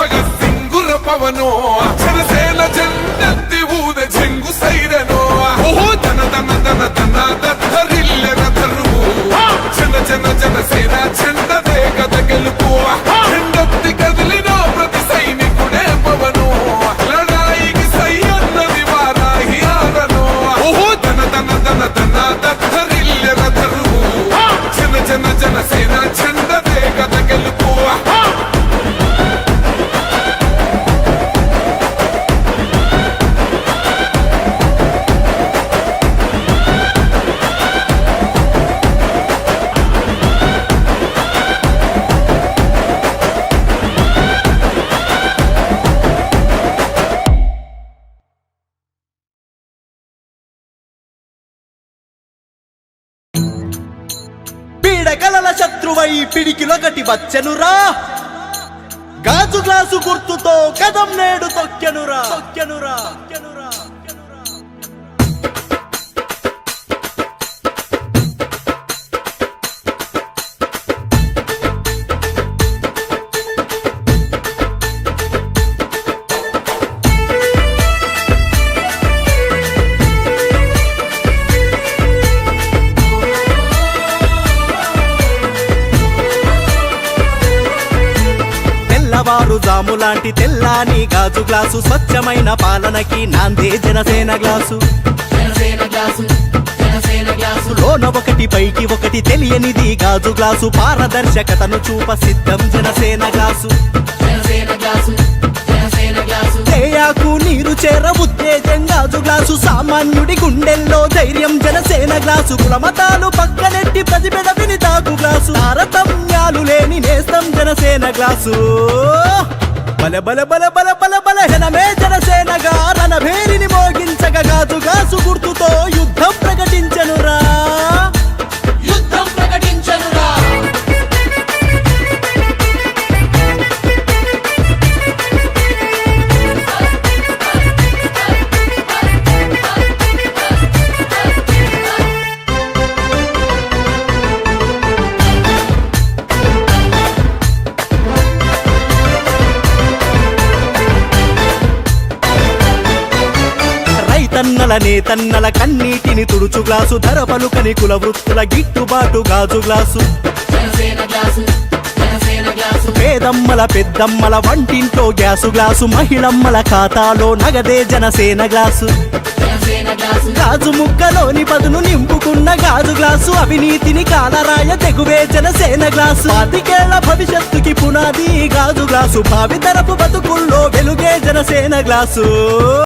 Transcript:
భగత్ సింగుర పవనో జనసేన జెండెత్తి ఊదే చెంగు సైరనో ఓహో ధన ధన ధన ధన దత్తరిల్లెన తరువు జన జన జనసేన చెండదే గద గెలుపు చెండెత్తి కదిలిన ప్రతి సైనికుడే పవనో లడాయికి సై అన్నది వారాహి ఆడనో ఓహో ధన ధన ధన ధన దత్తరిల్లెన తరువు జన జన జనసేన చెండదే గద గెలుపు పీడకలల శత్రువై పిడికిలొకటి వచ్చెనురా గాజు గ్లాసు గుర్తుతో కదం నేడు తొక్కెనురా తొక్కెనురా జాము లాంటి తెల్లాని గాజు గ్లాసు స్వచ్ఛమైన పాలనకి నాందే జనసేన గ్లాసు లోన ఒకటి పైకి ఒకటి తెలియనిది గాజు గ్లాసు పారదర్శకతను చూప సిద్ధం జనసేన గ్లాసు తేయాకు నీరు చేర ఉత్తేజం గాజు గ్లాసు సామాన్యుడి గుండెల్లో ధైర్యం జనసేన గ్లాసు కులమతాలు పక్కనెట్టి ప్రతిబిడ విని తాకు గ్లాసు తారతమ్యాలు లేని నేస్తం జనసేన గ్లాసు బల బల బల బల బల బల జనమే జనసేనగా రణభేరిని మోగించగ గాజు గ్లాసు గుర్తుతో యుద్ధం ప్రకటించనురా యుద్ధం ప్రకటించనురా తన్నల నేతన్నల కన్నీటిని తుడుచు గ్లాసు ధర పలుకని కుల వృత్తుల గిట్టుబాటు గాజు గ్లాసు పేదమ్మల పెద్దమ్మల వంటింట్లో గ్యాసు గ్లాసు మహిళమ్మల ఖాతాలో నగదే జనసేన గ్లాసు గాజు ముక్కలోని పదును నింపుకున్న గాజు గ్లాసు అవినీతిని కాలరాయ తెగువే జనసేన గ్లాసు 10 ఏళ్ల భవిష్యత్తుకి పునాది గాజు గ్లాసు భావితరపు బతుకుల్లో వెలుగే జనసేన గ్లాసు